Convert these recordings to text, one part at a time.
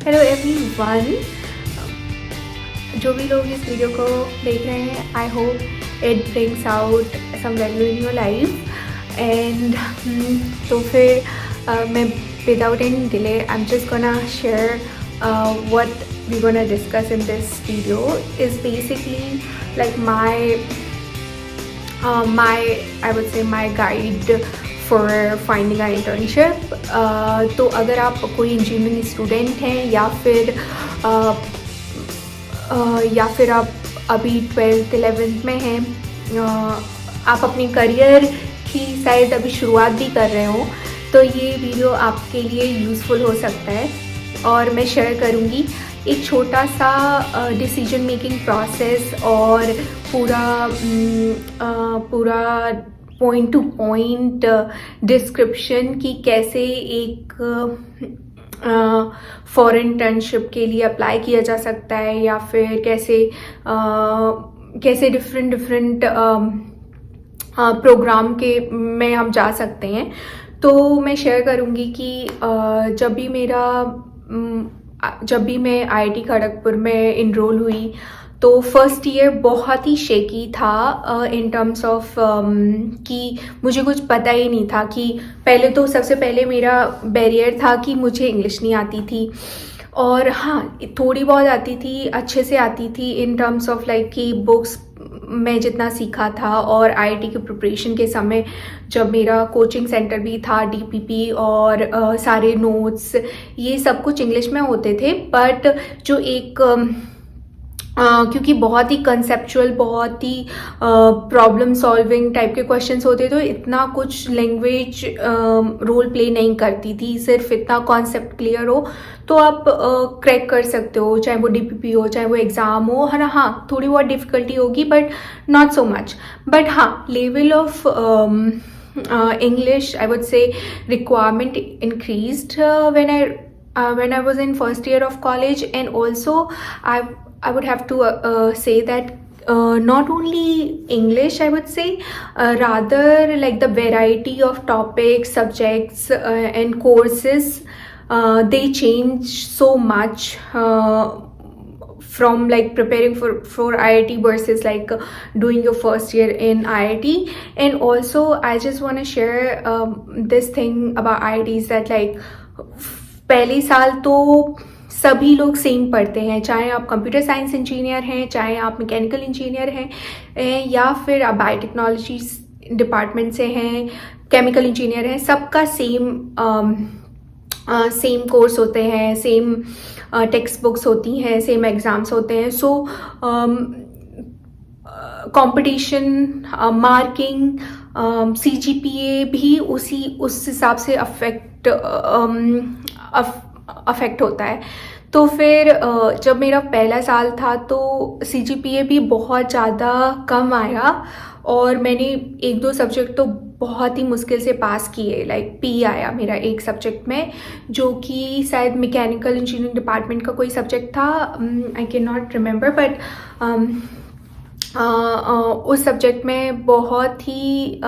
Hello everyone, जो भी लोग इस वीडियो को देख रहे हैं, I hope it brings out some value in your life and तो फिर मैं without any delay I am just gonna share what we're gonna discuss in this video is basically like I would say my guide for finding an internship. तो अगर आप कोई engineering student हैं या फिर आप अभी 12th 11th में हैं, आप अपनी करियर की शायद अभी शुरुआत भी कर रहे हो, तो ये वीडियो आपके लिए यूज़फुल हो सकता है। और मैं शेयर करूँगी एक छोटा सा डिसीजन मेकिंग प्रोसेस और पूरा पॉइंट टू पॉइंट डिस्क्रिप्शन कि कैसे एक फॉरेन इंटर्नशिप के लिए अप्लाई किया जा सकता है, या फिर कैसे डिफरेंट प्रोग्राम के में हम जा सकते हैं। तो मैं शेयर करूँगी कि जब भी मैं आईआईटी खड़गपुर में इनरोल हुई तो फर्स्ट ईयर बहुत ही शेकी था इन टर्म्स ऑफ कि मुझे कुछ पता ही नहीं था। कि सबसे पहले मेरा बैरियर था कि मुझे इंग्लिश नहीं आती थी, और हाँ थोड़ी बहुत आती थी, अच्छे से आती थी इन टर्म्स ऑफ लाइक कि बुक्स मैं जितना सीखा था, और आईआईटी के प्रिपरेशन के समय जब मेरा कोचिंग सेंटर भी था, डीपीपी और सारे नोट्स ये सब कुछ इंग्लिश में होते थे। बट जो एक क्योंकि बहुत ही कंसेप्चुअल, बहुत ही प्रॉब्लम सॉल्विंग टाइप के क्वेश्चंस होते, तो इतना कुछ लैंग्वेज रोल प्ले नहीं करती थी। सिर्फ इतना कॉन्सेप्ट क्लियर हो तो आप क्रैक कर सकते हो, चाहे वो डीपीपी हो, चाहे वो एग्ज़ाम हो, है ना। हाँ थोड़ी बहुत डिफ़िकल्टी होगी but not so much. But हाँ level of English, I would say, requirement increased when I was in first year of college, and also I would have to say that not only English, I would say, rather like the variety of topics, subjects, and courses, they change so much from like preparing for IIT versus like doing your first year in IIT. And also I just want to share this thing about IITs that like पहले साल तो सभी लोग same पढ़ते हैं, चाहे आप computer science engineer हैं, चाहे आप मैकेनिकल इंजीनियर हैं, या फिर आप बायोटेक्नोलॉजी डिपार्टमेंट से हैं, केमिकल इंजीनियर हैं, सबका सेम कोर्स होते हैं, सेम टेक्स्ट बुक्स होती हैं, सेम एग्ज़ाम्स होते हैं। सो कंपटीशन, मार्किंग, CGPA भी उस हिसाब से अफेक्ट होता है। तो फिर जब मेरा पहला साल था तो CGPA भी बहुत ज़्यादा कम आया, और मैंने 1-2 सब्जेक्ट तो बहुत ही मुश्किल से पास किए। लाइक P आया मेरा एक सब्जेक्ट में, जो कि शायद मैकेनिकल इंजीनियरिंग डिपार्टमेंट का कोई सब्जेक्ट था, I can not remember. But उस सब्जेक्ट में बहुत ही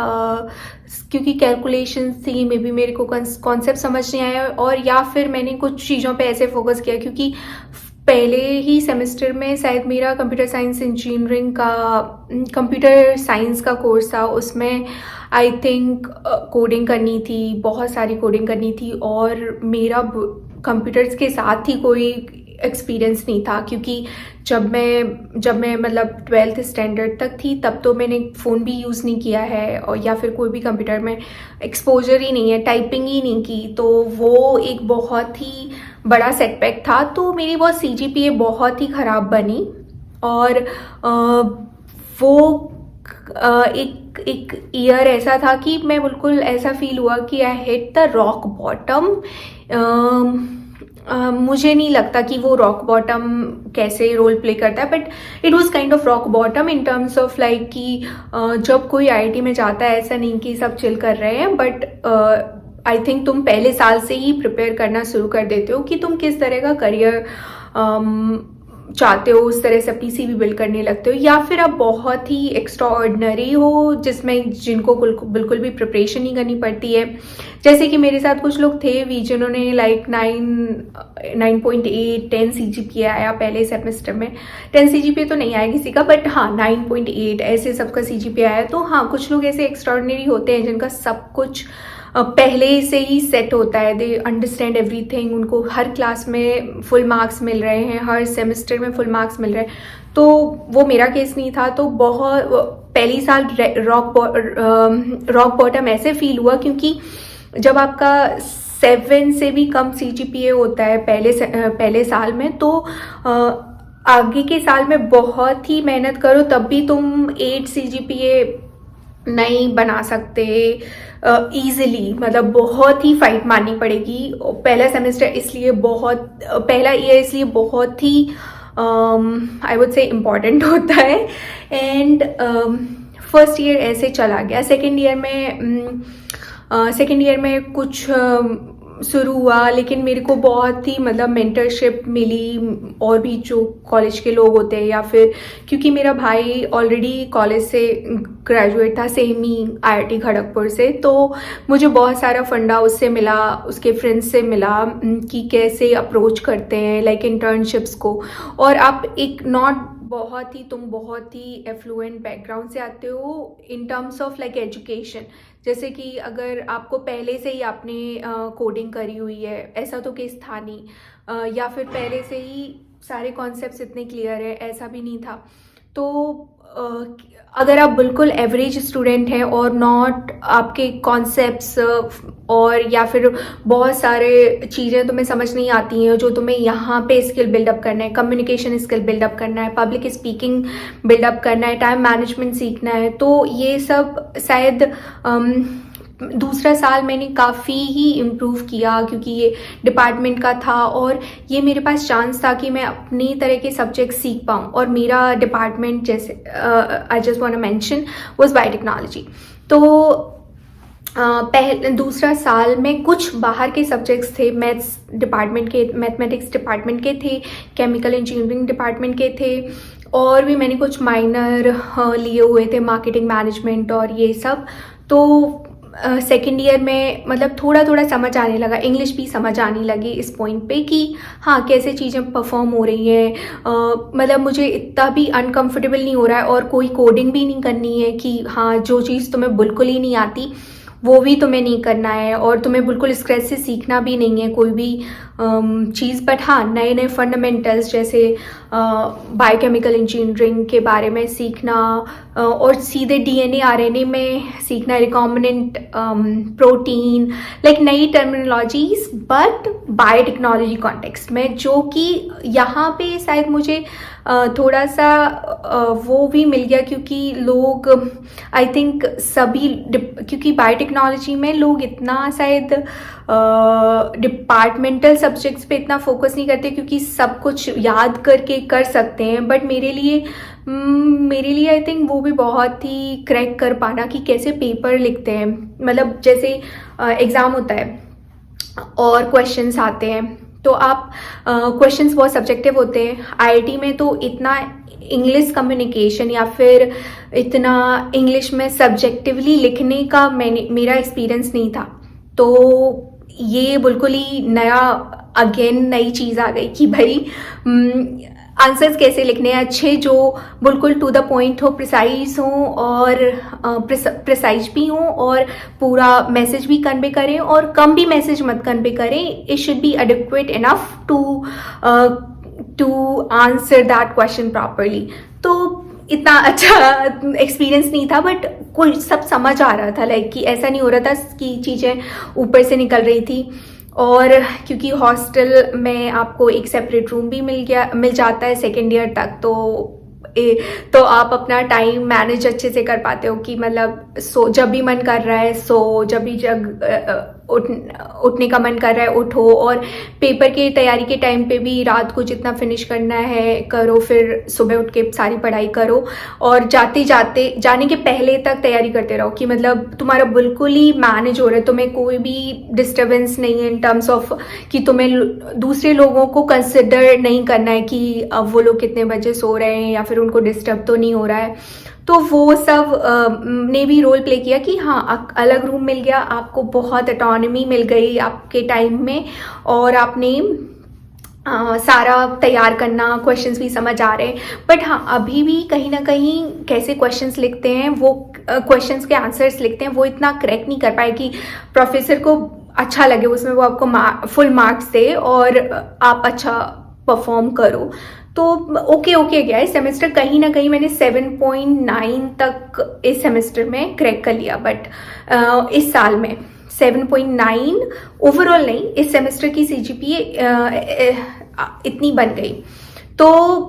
क्योंकि कैलकुलेशंस थी, मे बी मेरे को कॉन्सेप्ट समझ नहीं आया, और या फिर मैंने कुछ चीज़ों पे ऐसे फोकस किया क्योंकि पहले ही सेमेस्टर में शायद मेरा कंप्यूटर साइंस का कोर्स था, उसमें आई थिंक कोडिंग करनी थी, बहुत सारी कोडिंग करनी थी, और मेरा कंप्यूटर्स के साथ ही कोई एक्सपीरियंस नहीं था। क्योंकि जब मैं मतलब 12th स्टैंडर्ड तक थी तब तो मैंने फ़ोन भी यूज़ नहीं किया है, और या फिर कोई भी कंप्यूटर में एक्सपोजर ही नहीं है, टाइपिंग ही नहीं की, तो वो एक बहुत ही बड़ा सेटबैक था। तो मेरी वो CGPA बहुत ही ख़राब बनी, और वो एक ईयर ऐसा था कि मैं बिल्कुल ऐसा फील हुआ कि I hit the rock bottom. मुझे नहीं लगता कि वो रॉक बॉटम कैसे रोल प्ले करता है, but it was kind of rock bottom in terms of like कि जब कोई IIT में जाता है, ऐसा नहीं कि सब चिल कर रहे हैं, बट आई थिंक तुम पहले साल से ही प्रिपेयर करना शुरू कर देते हो कि तुम किस तरह का करियर चाहते हो उस तरह से अपनी सीवी बिल्ड करने लगते हो, या फिर आप बहुत ही एक्स्ट्रा ऑर्डिनरी हो जिसमें जिनको बिल्कुल भी प्रिपरेशन नहीं करनी पड़ती है। जैसे कि मेरे साथ कुछ लोग थे भी जिन्होंने लाइक 9.8 10 CGPA आया पहले सेमेस्टर में। 10 CGPA तो नहीं आया किसी का, बट हाँ 9.8 ऐसे सबका CGPA आया। तो हाँ, कुछ लोग ऐसे एक्स्ट्राऑर्डिनरी होते हैं जिनका सब कुछ पहले से ही सेट होता है, दे अंडरस्टैंड एवरीथिंग, उनको हर क्लास में फुल मार्क्स मिल रहे हैं, हर सेमेस्टर में फुल मार्क्स मिल रहे हैं। तो वो मेरा केस नहीं था। तो बहुत पहली साल रॉक बॉटम ऐसे फील हुआ क्योंकि जब आपका 7 से भी कम CGPA होता है पहले साल में, तो आगे के साल में बहुत ही मेहनत करो तब भी तुम 8 CGPA नहीं बना सकते ईजिली। मतलब बहुत ही फाइट मारनी पड़ेगी। पहला ईयर इसलिए बहुत ही आई वुड से इम्पॉर्टेंट होता है। एंड फर्स्ट ईयर ऐसे चला गया। सेकेंड ईयर में कुछ शुरू हुआ, लेकिन मेरे को बहुत ही मतलब मेंटरशिप मिली और भी जो कॉलेज के लोग होते हैं, या फिर क्योंकि मेरा भाई ऑलरेडी कॉलेज से ग्रेजुएट था, सेम ही IIT खड़गपुर से, तो मुझे बहुत सारा फंडा उससे मिला, उसके फ्रेंड्स से मिला कि कैसे अप्रोच करते हैं लाइक इंटर्नशिप्स को। और आप तुम बहुत ही एफ्लुएंट बैकग्राउंड से आते हो in terms of like education. जैसे कि अगर आपको पहले से ही आपने कोडिंग करी हुई है, ऐसा तो केस था नहीं, या फिर पहले से ही सारे कॉन्सेप्ट्स इतने क्लियर है, ऐसा भी नहीं था। तो अगर आप बिल्कुल एवरेज स्टूडेंट हैं और नॉट आपके कॉन्सेप्ट्स और या फिर बहुत सारे चीज़ें तुम्हें समझ नहीं आती हैं जो तुम्हें यहाँ पे स्किल बिल्डअप करना है, कम्युनिकेशन स्किल बिल्डअप करना है, पब्लिक स्पीकिंग बिल्डअप करना है, टाइम मैनेजमेंट सीखना है, तो ये सब शायद दूसरा साल मैंने काफ़ी ही इम्प्रूव किया क्योंकि ये डिपार्टमेंट का था और ये मेरे पास चांस था कि मैं अपनी तरह के सब्जेक्ट सीख पाऊँ। और मेरा डिपार्टमेंट जैसे I just want to mention was biotechnology. तो दूसरा साल में कुछ बाहर के सब्जेक्ट्स थे, मैथमेटिक्स डिपार्टमेंट के थे, केमिकल इंजीनियरिंग डिपार्टमेंट के थे, और भी मैंने कुछ माइनर लिए हुए थे, मार्केटिंग मैनेजमेंट और ये सब। तो सेकेंड ईयर में मतलब थोड़ा थोड़ा समझ आने लगा, इंग्लिश भी समझ आने लगी इस पॉइंट पे कि हाँ कैसे चीज़ें परफॉर्म हो रही हैं। मतलब मुझे इतना भी अनकंफर्टेबल नहीं हो रहा है और कोई कोडिंग भी नहीं करनी है कि हाँ जो चीज़ तुम्हें बिल्कुल ही नहीं आती वो भी तुम्हें नहीं करना है, और तुम्हें बिल्कुल स्क्रैच से सीखना भी नहीं है कोई भी चीज़। बट हाँ नए नए फंडामेंटल्स जैसे बायोकेमिकल इंजीनियरिंग के बारे में सीखना और सीधे DNA RNA में सीखना, रिकॉम्बिनेंट प्रोटीन, लाइक नई टर्मिनोलॉजीज बट बायोटेक्नोलॉजी कॉन्टेक्स्ट में, जो कि यहाँ पे शायद मुझे थोड़ा सा वो भी मिल गया क्योंकि लोग आई थिंक क्योंकि बायोटेक्नोलॉजी में लोग इतना शायद डिपार्टमेंटल सब्जेक्ट्स पे इतना फोकस नहीं करते क्योंकि सब कुछ याद करके कर सकते हैं। बट मेरे लिए आई थिंक वो भी बहुत ही क्रैक कर पाना कि कैसे पेपर लिखते हैं, मतलब जैसे एग्ज़ाम होता है और क्वेश्चंस आते हैं तो आप क्वेश्चंस बहुत सब्जेक्टिव होते हैं। IIT में तो इतना इंग्लिश कम्युनिकेशन या फिर इतना इंग्लिश में सब्जेक्टिवली लिखने का मेरा एक्सपीरियंस नहीं था। तो ये बिल्कुल ही नई चीज़ आ गई कि भाई आंसर्स कैसे लिखने हैं अच्छे, जो बिल्कुल टू द पॉइंट हो, प्रिसाइज हो और प्रिसाइज भी हो और पूरा मैसेज भी कन्वे करें और कम भी मैसेज मत कन्वे करें। It should be adequate enough to answer that question properly. तो इतना अच्छा एक्सपीरियंस नहीं था बट कुछ सब समझ आ रहा था, लाइक कि ऐसा नहीं हो रहा था कि चीज़ें ऊपर से निकल रही थी। और क्योंकि हॉस्टल में आपको एक सेपरेट रूम भी मिल जाता है सेकेंड ईयर तक, तो आप अपना टाइम मैनेज अच्छे से कर पाते हो कि मतलब जब भी मन कर रहा है जब भी उठने का मन कर रहा है उठो, और पेपर की तैयारी के टाइम पे भी रात को जितना फिनिश करना है करो, फिर सुबह उठ के सारी पढ़ाई करो, और जाने के पहले तक तैयारी करते रहो कि मतलब तुम्हारा बिल्कुल ही मैनेज हो रहा है, तुम्हें कोई भी डिस्टर्बेंस नहीं है इन टर्म्स ऑफ कि तुम्हें दूसरे लोगों को कंसिडर नहीं करना है कि अब वो लोग कितने बजे सो रहे हैं या फिर उनको डिस्टर्ब तो नहीं हो रहा है। तो वो सब ने भी रोल प्ले किया कि हाँ अलग रूम मिल गया, आपको बहुत ऑटोनॉमी मिल गई आपके टाइम में, और आपने सारा तैयार करना, क्वेश्चंस भी समझ आ रहे हैं। बट हाँ अभी भी कहीं ना कहीं कैसे क्वेश्चंस लिखते हैं, वो क्वेश्चंस के आंसर्स लिखते हैं, वो इतना क्रैक नहीं कर पाए कि प्रोफेसर को अच्छा लगे उसमें, वो आपको फुल मार्क्स दे और आप अच्छा परफॉर्म करो। तो ओके गया इस सेमेस्टर, कहीं ना कहीं मैंने 7.9 तक इस सेमेस्टर में क्रैक कर लिया। बट इस साल में 7.9 ओवरऑल नहीं, इस सेमेस्टर की CGPA इतनी बन गई, तो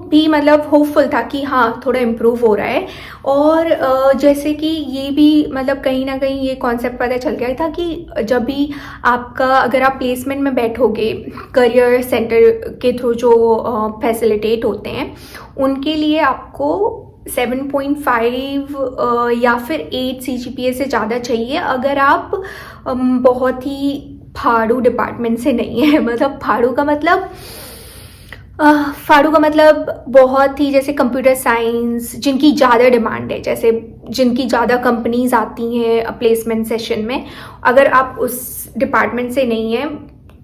भी मतलब होपफुल था कि हाँ थोड़ा इम्प्रूव हो रहा है। और जैसे कि ये भी मतलब कहीं ना कहीं ये कॉन्सेप्ट पता चल गया था कि जब भी आपका, अगर आप प्लेसमेंट में बैठोगे करियर सेंटर के थ्रू जो फैसिलिटेट होते हैं, उनके लिए आपको 7.5 या फिर 8 CGPA से ज़्यादा चाहिए अगर आप बहुत ही फाड़ू डिपार्टमेंट से नहीं है। मतलब फाड़ू का मतलब बहुत ही, जैसे कंप्यूटर साइंस जिनकी ज़्यादा डिमांड है, जैसे जिनकी ज़्यादा कंपनीज आती हैं प्लेसमेंट सेशन में, अगर आप उस डिपार्टमेंट से नहीं है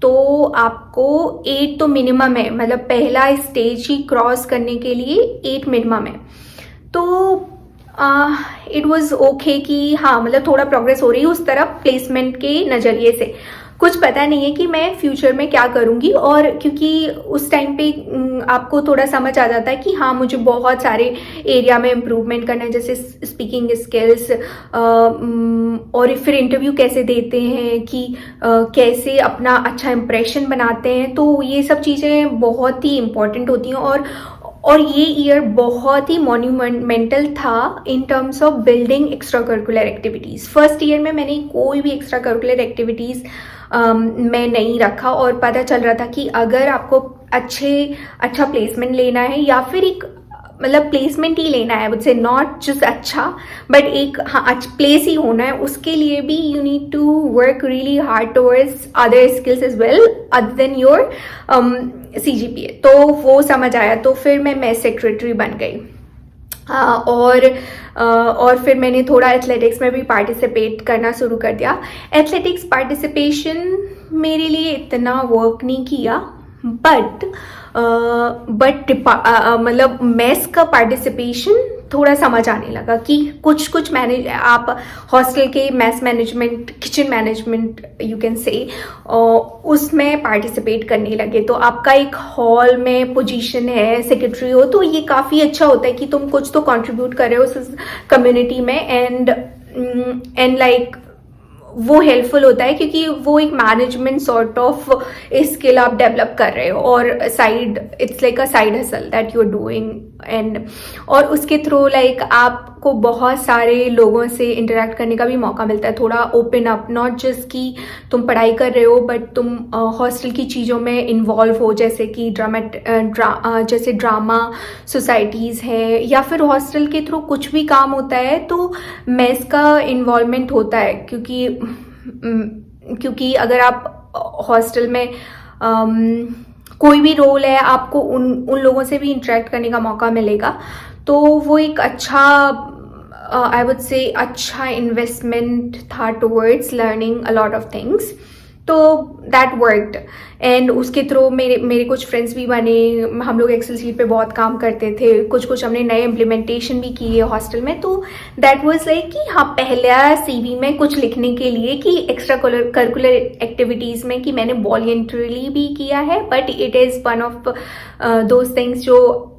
तो आपको 8 तो मिनिमम है, मतलब पहला स्टेज ही क्रॉस करने के लिए 8 मिनिमम है। तो इट वॉज ओके कि हाँ मतलब थोड़ा प्रोग्रेस हो रही है उस तरफ प्लेसमेंट के नज़रिए से। कुछ पता नहीं है कि मैं फ्यूचर में क्या करूँगी, और क्योंकि उस टाइम पे आपको थोड़ा समझ आ जाता है कि हाँ मुझे बहुत सारे एरिया में इम्प्रूवमेंट करना है, जैसे स्पीकिंग स्किल्स, और फिर इंटरव्यू कैसे देते हैं, कि कैसे अपना अच्छा इम्प्रेशन बनाते हैं। तो ये सब चीज़ें बहुत ही इम्पॉर्टेंट होती हैं। और ये ईयर बहुत ही मॉन्यूमेंटल था in terms of building extra curricular activities. First year में मैंने कोई भी एक्स्ट्रा करिकुलर एक्टिविटीज़ में नहीं रखा, और पता चल रहा था कि अगर आपको अच्छा प्लेसमेंट लेना है, या फिर एक मतलब प्लेसमेंट ही लेना है, मुझसे नॉट जस्ट अच्छा बट एक हाँ प्लेस ही होना है, उसके लिए भी you need to work really hard towards other skills as well other than your CGPA। तो वो समझ आया, तो फिर मैं मेस सेक्रेटरी बन गई। और फिर मैंने थोड़ा एथलेटिक्स में भी पार्टिसिपेट करना शुरू कर दिया। एथलेटिक्स पार्टिसिपेशन मेरे लिए इतना वर्क नहीं किया, बट मतलब मैथ्स का पार्टिसिपेशन थोड़ा समझ आने लगा कि कुछ मैनेज, आप हॉस्टल के maths management, kitchen management you can say, उसमें पार्टिसिपेट करने लगे। तो आपका एक हॉल में पोजीशन है, सेक्रेटरी हो, तो ये काफ़ी अच्छा होता है कि तुम कुछ तो कंट्रीब्यूट कर रहे हो उस कम्युनिटी में, एंड लाइक वो हेल्पफुल होता है, क्योंकि वो एक मैनेजमेंट सॉर्ट ऑफ स्किल आप डेवलप कर रहे हो, और side it's like a side hustle that you are doing, and और उसके थ्रू लाइक आपको बहुत सारे लोगों से इंटरेक्ट करने का भी मौका मिलता है, थोड़ा ओपन अप, नॉट जस्ट कि तुम पढ़ाई कर रहे हो बट तुम हॉस्टल की चीज़ों में इन्वॉल्व हो, जैसे कि जैसे ड्रामा सोसाइटीज़ हैं, या फिर हॉस्टल के थ्रू कुछ भी काम होता है तो मेस का इन्वॉल्वमेंट होता है, क्योंकि अगर आप हॉस्टल में कोई भी रोल है, आपको उन लोगों से भी इंटरेक्ट करने का मौका मिलेगा। तो वो एक अच्छा आई वुड से अच्छा इन्वेस्टमेंट था towards learning a lot of things. तो दैट वर्कड, एंड उसके थ्रू मेरे कुछ फ्रेंड्स भी बने, हम लोग एक्सेल शीट पे बहुत काम करते थे, कुछ हमने नए इम्प्लीमेंटेशन भी किए हॉस्टल में। तो दैट वाज लाइक कि हाँ पहला CV में कुछ लिखने के लिए कि एक्स्ट्रा करिकुलर एक्टिविटीज़ में कि मैंने वॉलंटरीली भी किया है, but it is one of those things जो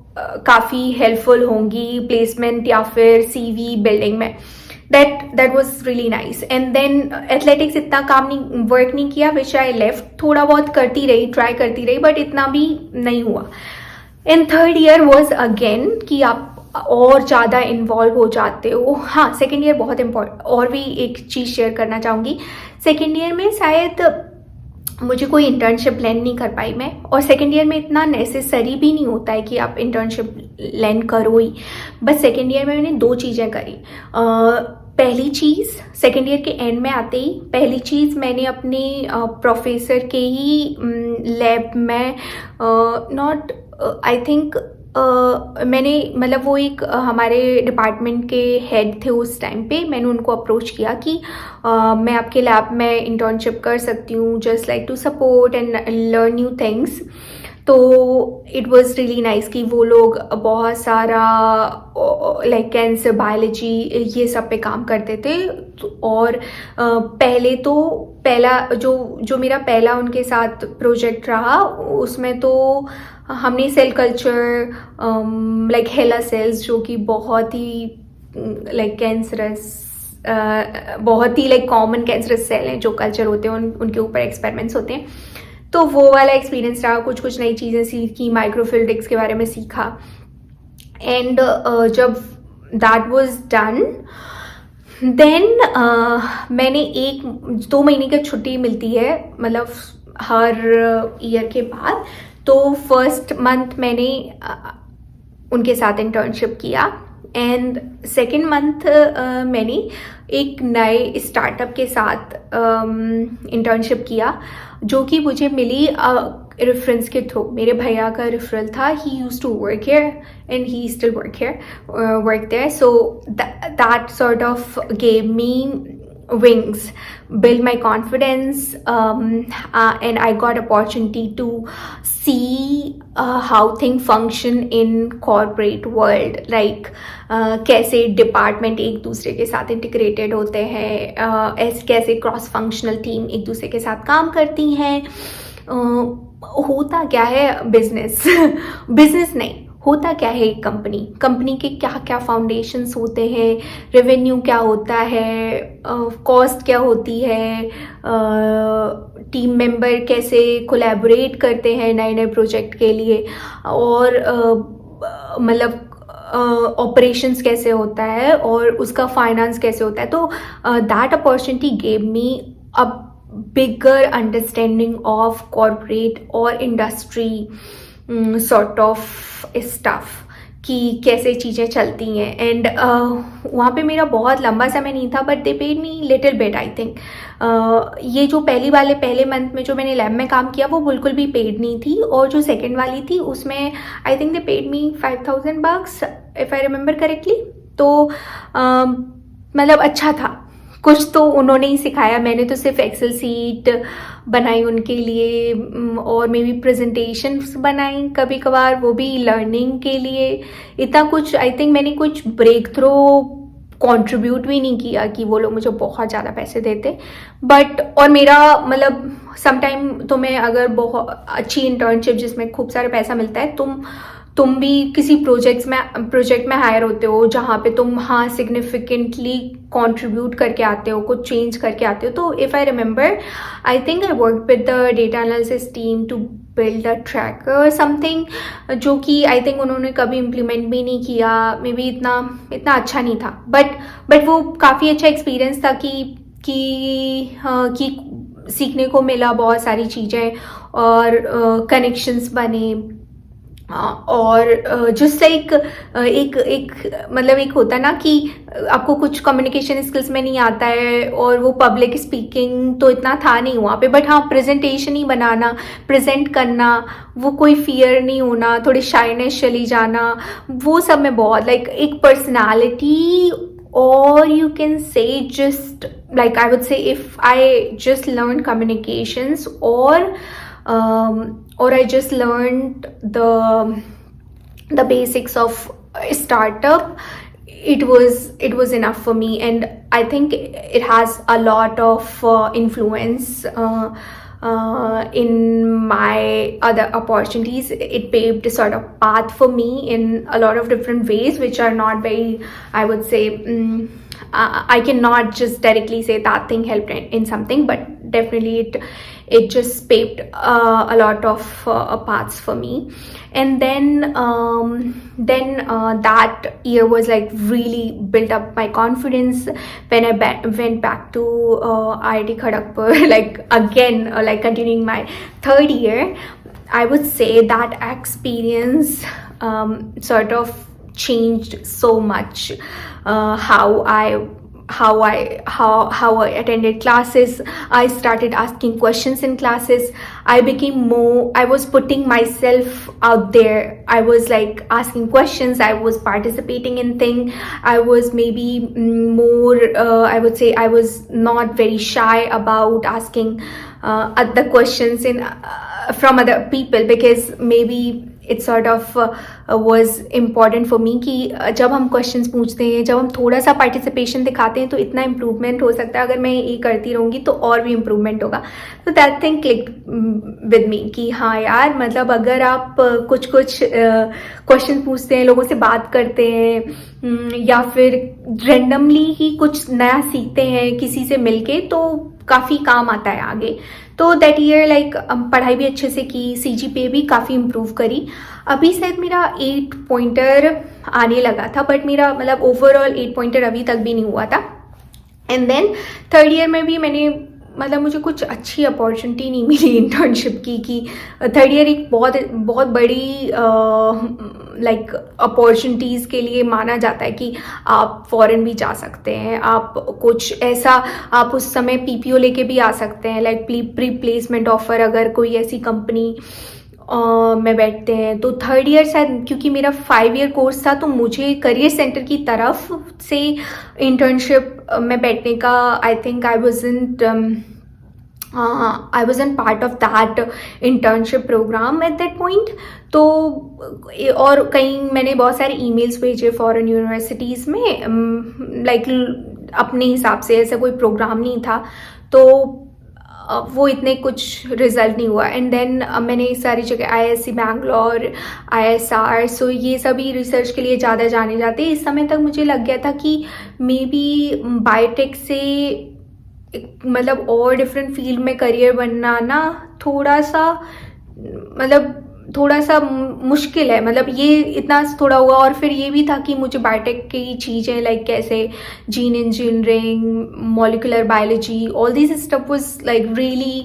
काफ़ी हेल्पफुल होंगी प्लेसमेंट या फिर CV बिल्डिंग में। That was really nice. And then athletics इतना वर्क नहीं किया, which I left। थोड़ा बहुत करती रही, ट्राई करती रही, बट इतना भी नहीं हुआ। And third year was again कि आप और ज़्यादा इन्वॉल्व हो जाते हो। हाँ, सेकेंड ईयर बहुत इम्पोर्टेंट, और भी एक चीज़ शेयर करना चाहूँगी। सेकेंड ईयर में शायद मुझे कोई इंटर्नशिप लैंड नहीं कर पाई मैं, और सेकेंड ईयर में इतना नेसेसरी भी नहीं होता है कि आप इंटर्नशिप लैंड करो ही। बस सेकेंड ईयर में मैंने 2 चीज़ें करी। पहली चीज़, सेकेंड ईयर के एंड में आते ही पहली चीज़ मैंने अपने प्रोफेसर के ही लैब में नॉट आई थिंक मैंने मतलब वो एक हमारे डिपार्टमेंट के हेड थे उस टाइम पे, मैंने उनको अप्रोच किया कि मैं आपके लैब में इंटर्नशिप कर सकती हूँ, just like to support and learn new things. तो इट वॉज रियली नाइस कि वो लोग बहुत सारा लाइक कैंसर बायोलॉजी ये सब पे काम करते थे। और पहला जो मेरा पहला उनके साथ प्रोजेक्ट रहा, उसमें तो हमने सेल कल्चर लाइक हेला सेल्स, जो कि बहुत ही लाइक कैंसरस बहुत ही लाइक कॉमन कैंसरस सेल हैं जो कल्चर होते हैं, उनके ऊपर एक्सपेरिमेंट्स होते हैं। तो वो वाला एक्सपीरियंस रहा, कुछ नई चीज़ें सीखी, माइक्रोफ्लूइडिक्स के बारे में सीखा। एंड जब दैट वाज डन, देन मैंने 1-2 महीने की छुट्टी मिलती है मतलब हर ईयर के बाद। तो फर्स्ट मंथ मैंने उनके साथ इंटर्नशिप किया, एंड सेकेंड मंथ मैंने एक नए स्टार्टअप के साथ इंटर्नशिप किया, जो कि मुझे मिली रेफरेंस के थ्रू। मेरे भैया का रेफरल था, he used to work here and he still work there, so that sort of gave me wings, build my confidence, and I got opportunity to see how things function in corporate world, like कैसे department एक दूसरे के साथ integrated होते हैं, कैसे cross functional team एक दूसरे के साथ काम करती हैं, होता क्या है बिजनेस बिजनेस नहीं, होता क्या है एक कंपनी के क्या क्या फाउंडेशंस होते हैं, रेवेन्यू क्या होता है, कॉस्ट क्या होती है, टीम मेंबर कैसे कोलैबोरेट करते हैं नए नए प्रोजेक्ट के लिए, और मतलब ऑपरेशंस कैसे होता है और उसका फाइनेंस कैसे होता है। तो that opportunity gave me a bigger understanding of corporate और इंडस्ट्री सॉर्ट ऑफ स्टफ कि कैसे चीज़ें चलती हैं। एंड वहाँ पे मेरा बहुत लंबा समय नहीं था, but they paid me little bit I think. ये जो पहले मंथ में जो मैंने लैब में काम किया वो बिल्कुल भी पेड नहीं थी, और जो सेकंड वाली थी उसमें I think they paid me $5,000 if I remember correctly. तो मतलब अच्छा था, कुछ तो उन्होंने ही सिखाया, मैंने तो सिर्फ एक्सेल सीट बनाई उनके लिए, और मे बी प्रेजेंटेशंस बनाई कभी कभार, वो भी लर्निंग के लिए। इतना कुछ आई थिंक मैंने कुछ ब्रेक थ्रू कंट्रीब्यूट भी नहीं किया कि वो लोग मुझे बहुत ज़्यादा पैसे देते। बट और मेरा मतलब समटाइम तुम्हें अगर बहुत अच्छी इंटर्नशिप जिसमें खूब सारा पैसा मिलता है, तुम भी किसी प्रोजेक्ट में हायर होते हो जहाँ पे तुम हाँ सिग्निफिकेंटली कंट्रीब्यूट करके आते हो, कुछ चेंज करके आते हो। तो if I remember, I think I work with the data analysis team to build a tracker something, जो कि आई थिंक उन्होंने कभी इम्प्लीमेंट भी नहीं किया, मे बी इतना अच्छा नहीं था। बट वो काफ़ी अच्छा एक्सपीरियंस था कि सीखने को मिला बहुत सारी चीज़ें, और कनेक्शंस बने, और जस्ट लाइक एक मतलब एक होता है ना कि आपको कुछ कम्युनिकेशन स्किल्स में नहीं आता है, और वो पब्लिक स्पीकिंग तो इतना था नहीं वहाँ पे, बट हाँ प्रेजेंटेशन ही बनाना, प्रेजेंट करना, वो कोई फियर नहीं होना, थोड़ी शाइनेस चली जाना, वो सब में बहुत लाइक एक personality, or you can say just like I would say if I just learned communications, or I just learned the basics of startup, it was enough for me. And I think it has a lot of influence in my other opportunities. It paved a sort of path for me in a lot of different ways, which are not very, I would say, I cannot just directly say that thing helped in something, but definitely it just paved a lot of paths for me. And then that year was like really built up my confidence when I went back to IIT Kharagpur like again, like continuing my third year. I would say that experience sort of changed so much how I attended classes. I started asking questions in classes. I was putting myself out there. I was like asking questions. I was participating in things. I was maybe more, I would say I was not very shy about asking other questions from other people, because maybe it sort of was important for me कि जब हम questions पूछते हैं, जब हम थोड़ा सा participation दिखाते हैं तो इतना इम्प्रूवमेंट हो सकता है. अगर मैं ये करती रहूँगी तो और भी इम्प्रूवमेंट होगा. तो that thing clicked with me कि हाँ यार, मतलब अगर आप कुछ क्वेश्चन पूछते हैं, लोगों से बात करते हैं, या फिर रेंडमली ही कुछ नया सीखते हैं किसी से मिलके, तो काफ़ी काम आता है आगे. तो दैट ईयर लाइक पढ़ाई भी अच्छे से की, CGPA भी काफ़ी इम्प्रूव करी. अभी शायद मेरा 8 पॉइंटर आने लगा था, बट मेरा मतलब ओवरऑल 8 पॉइंटर अभी तक भी नहीं हुआ था. एंड देन थर्ड ईयर में भी मैंने मतलब मुझे कुछ अच्छी अपॉर्चुनिटी नहीं मिली इंटर्नशिप की, कि थर्ड ईयर एक बहुत बड़ी लाइक अपॉर्चुनिटीज़ के लिए माना जाता है कि आप फॉरेन भी जा सकते हैं, आप कुछ ऐसा, आप उस समय PPO लेके भी आ सकते हैं, लाइक प्री प्लेसमेंट ऑफर अगर कोई ऐसी कंपनी में बैठते हैं. तो थर्ड ईयर शायद, क्योंकि मेरा 5 ईयर कोर्स था, तो मुझे करियर सेंटर की तरफ से इंटर्नशिप में बैठने का, आई think I wasn't part of that internship program at that point. तो और कहीं मैंने बहुत सारे ईमेल्स भेजे फॉरेन यूनिवर्सिटीज़ में, लाइक अपने हिसाब से, ऐसा कोई प्रोग्राम नहीं था, तो वो इतने कुछ रिजल्ट नहीं हुआ. एंड देन मैंने सारी जगह IISc बैंगलोर, ISR, सो ये सभी रिसर्च के लिए ज़्यादा जाने जाते. इस समय तक मुझे लग गया था कि मे बी बायोटेक से मतलब और डिफरेंट फील्ड में करियर बनना ना थोड़ा सा मुश्किल है. मतलब ये इतना थोड़ा हुआ. और फिर ये भी था कि मुझे बायोटेक की चीज़ें लाइक कैसे gene engineering, molecular biology, all this stuff was like really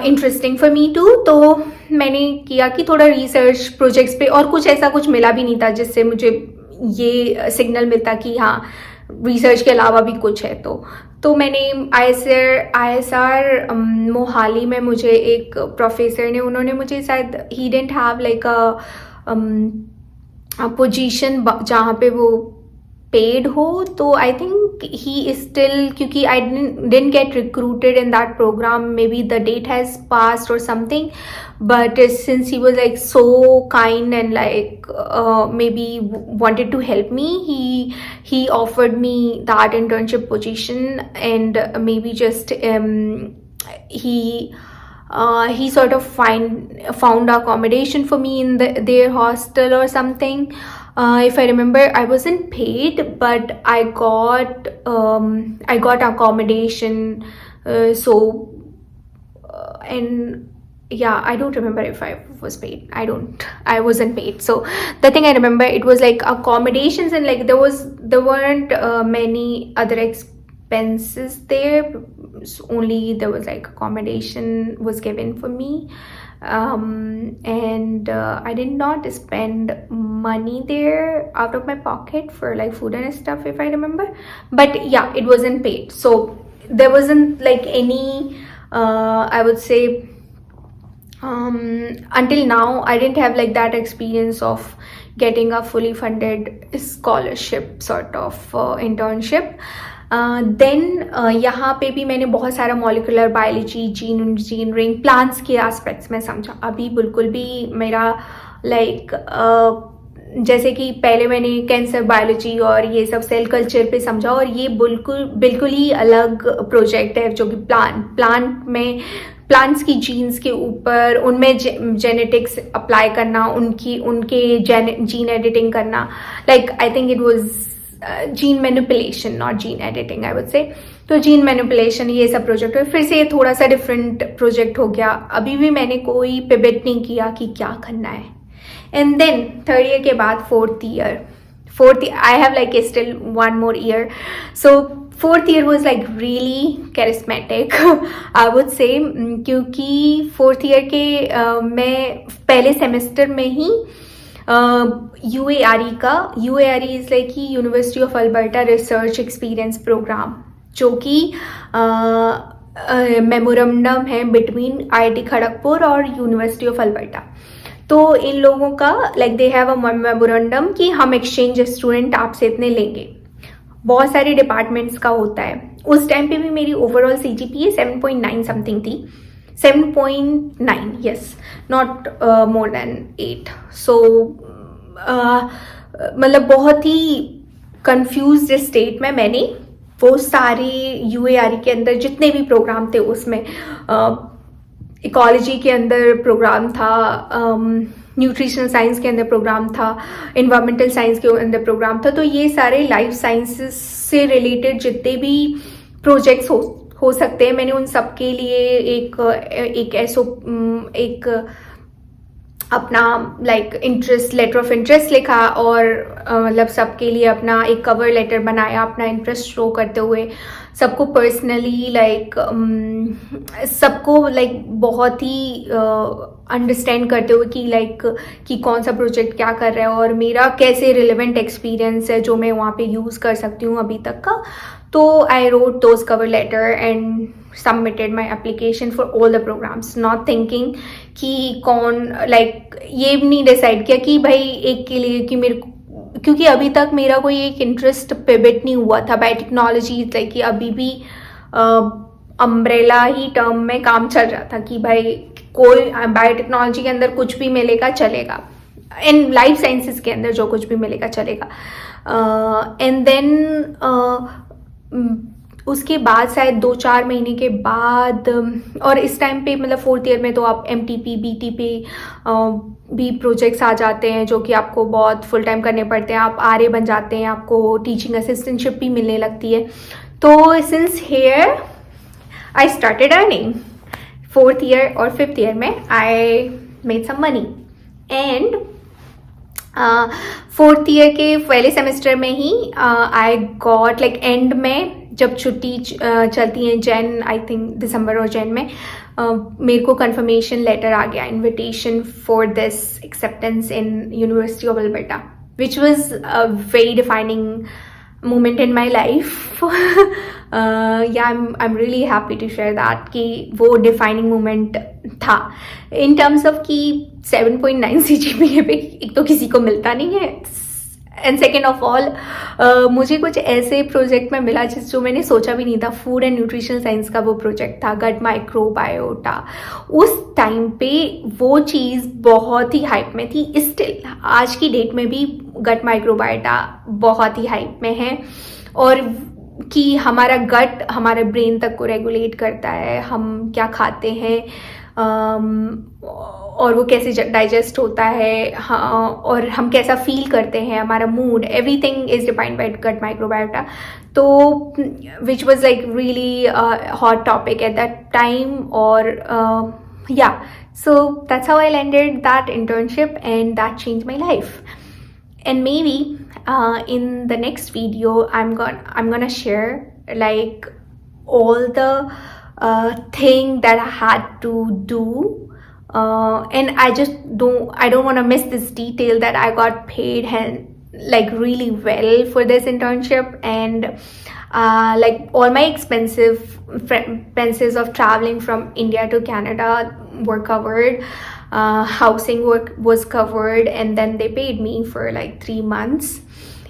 interesting for me too. तो मैंने किया कि थोड़ा रिसर्च प्रोजेक्ट्स पे, और कुछ ऐसा कुछ मिला भी नहीं था जिससे मुझे ये सिग्नल मिलता कि हाँ रिसर्च के अलावा भी कुछ है. तो मैंने ISR मोहाली में मुझे एक प्रोफेसर ने, उन्होंने मुझे शायद ही didn't have like a position जहाँ पे वो पेड हो, तो I think he is still, क्योंकि I didn't get recruited in that program, maybe the date has passed और something, but since he was like so kind and like maybe wanted to help me, he offered me that internship position. And maybe just he sort of found accommodation for me in their hostel or something. If I remember, I wasn't paid, but I got accommodation. And yeah, I don't remember if I was paid. I wasn't paid. So the thing I remember, it was like accommodations, and like there weren't many other expenses there. Only there was like accommodation was given for me. And I did not spend money there out of my pocket for like food and stuff, if I remember. But yeah, it wasn't paid. So there wasn't like any, I would say, until now I didn't have like that experience of getting a fully funded scholarship sort of internship. Then यहाँ पे भी मैंने बहुत सारा molecular biology, gene engineering, plants के aspects में समझा. अभी बिल्कुल भी मेरा लाइक जैसे कि पहले मैंने कैंसर बायोलॉजी और ये सब सेल कल्चर पे समझा, और ये बिल्कुल ही अलग प्रोजेक्ट है, जो कि प्लांट में प्लांट्स की जीन्स के ऊपर उनमें जेनेटिक्स अप्लाई करना, उनके जीन एडिटिंग करना. Like I think it was gene manipulation, not gene editing, I would say. तो जीन मैनिपुलेशन ये सब प्रोजेक्ट हुए, फिर से ये थोड़ा सा डिफरेंट प्रोजेक्ट हो गया, अभी भी मैंने कोई पिवट नहीं किया कि क्या करना है. एंड देन थर्ड ईयर के बाद fourth I have like still one more year. So fourth year was like really charismatic I would say, क्योंकि फोर्थ ईयर के मैं पहले सेमेस्टर में ही UARE इज़ लाइक कि university of Alberta research experience programme, जो कि मेमोरेंडम है बिटवीन IIT खड़गपुर और यूनिवर्सिटी ऑफ अल्बर्टा. तो इन लोगों का like they have a memorandum कि हम एक्सचेंज स्टूडेंट आपसे इतने लेंगे. बहुत सारे डिपार्टमेंट्स का होता है. उस टाइम पे भी मेरी ओवरऑल CGPA 7.9 समथिंग थी. 7.9 यस, नॉट मोर देन 8. सो मतलब बहुत ही कंफ्यूज स्टेट में मैंने वो सारे UARE के अंदर जितने भी प्रोग्राम थे उसमें इकोलॉजी के अंदर प्रोग्राम था, न्यूट्रिशनल साइंस के अंदर प्रोग्राम था, इन्वायरमेंटल साइंस के अंदर प्रोग्राम था. तो ये सारे लाइफ साइंसेस से रिलेटेड जितने भी प्रोजेक्ट्स हो सकते हैं, मैंने उन सब के लिए एक अपना like interest letter of interest लिखा और मतलब सबके लिए अपना एक कवर लेटर बनाया, अपना इंटरेस्ट शो करते हुए सबको पर्सनली लाइक सबको लाइक बहुत ही अंडरस्टैंड करते हुए कि लाइक कि कौन सा प्रोजेक्ट क्या कर रहा है और मेरा कैसे रिलेवेंट एक्सपीरियंस है जो मैं वहाँ पे यूज़ कर सकती हूँ अभी तक का. तो I wrote those cover letter and submitted my application for all the programmes, not thinking कि कौन लाइक ये नहीं डिसाइड किया कि भाई एक के लिए कि मेरे, क्योंकि अभी तक मेरा कोई एक इंटरेस्ट पिवट नहीं हुआ था. बायोटेक्नोलॉजी लाइक कि अभी भी अम्ब्रेला ही टर्म में काम चल रहा था कि भाई कोई बायोटेक्नोलॉजी के अंदर कुछ भी मिलेगा चलेगा, इन लाइफ साइंसेस के अंदर जो कुछ भी मिलेगा चलेगा. एंड देन उसके बाद शायद 2-4 महीने के बाद और इस टाइम पे मतलब फोर्थ ईयर में तो आप MTP BT पे भी प्रोजेक्ट्स आ जाते हैं जो कि आपको बहुत फुल टाइम करने पड़ते हैं. आप RA बन जाते हैं, आपको टीचिंग असिस्टेंटशिप भी मिलने लगती है. तो since here I started earning. Fourth year और फिफ्थ ईयर में I made some money and fourth year के पहले सेमेस्टर में ही आई गॉट लाइक एंड में जब छुट्टी चलती है जैन आई थिंक दिसंबर और जैन में मेरे को कंफर्मेशन लेटर आ गया, invitation for this acceptance in university of Alberta, which was a very defining moment in my life. Yeah, I'm really happy to share that कि वो defining moment था in terms of कि 7.9 CGPA पे एक तो किसी को मिलता नहीं है एंड सेकेंड ऑफ ऑल मुझे कुछ ऐसे प्रोजेक्ट में मिला जो मैंने सोचा भी नहीं था. फूड एंड न्यूट्रिशनल साइंस का वो प्रोजेक्ट था, गट माइक्रोबायोटा. उस टाइम पे वो चीज़ बहुत ही हाइप में थी. स्टिल आज की डेट में भी गट माइक्रोबायोटा बहुत ही हाइप में है और कि हमारा गट हमारे ब्रेन तक को रेगुलेट करता है, हम क्या खाते हैं और वो कैसे डाइजेस्ट होता है, हाँ, और हम कैसा फील करते हैं, हमारा mood, everything is defined by gut microbiota. तो which was like really hot topic at that time और या so that's how I landed that internship and that change my life. And maybe in the next video I'm gonna share like all the thing that I had to do and I don't want to miss this detail that I got paid and like really well for this internship and like all my expenses of traveling from India to Canada were covered. Housing work was covered and then they paid me for like 3 months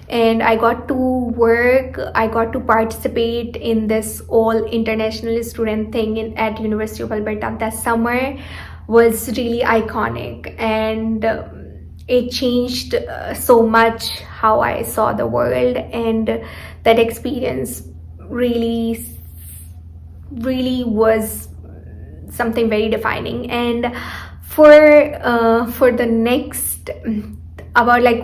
and I got to work, I got to participate in this all international student thing at University of Alberta. That summer was really iconic and it changed so much how I saw the world and that experience really was something very defining. And for the next about like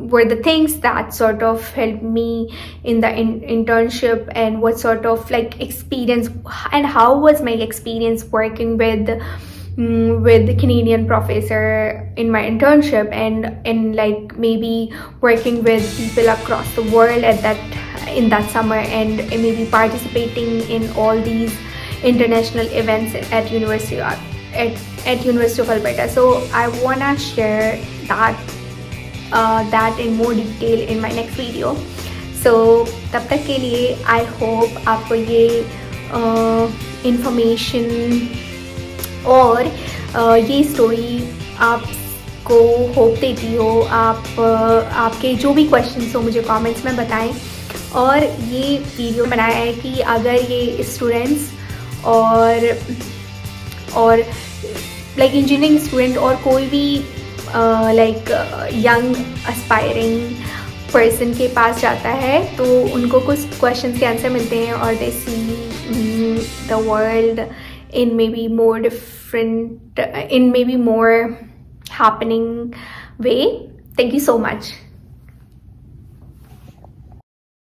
were the things that sort of helped me in the internship, and what sort of like experience and how was my experience working with the Canadian professor in my internship, and like maybe working with people across the world in that summer, and maybe participating in all these international events at University of Alberta. So I wanna share that in more detail in my next video. So तब तक के लिए I hope आपको ये information और ये story आपको hope देती हो. आपके जो भी क्वेश्चंस हो मुझे कमेंट्स में बताएं. और ये वीडियो बनाया है कि अगर ये स्टूडेंट्स और लाइक इंजीनियरिंग स्टूडेंट और कोई भी लाइक यंग एस्पायरिंग पर्सन के पास जाता है तो उनको कुछ क्वेश्चंस के आंसर मिलते हैं, और they see the world in maybe more happening way. Thank you so much.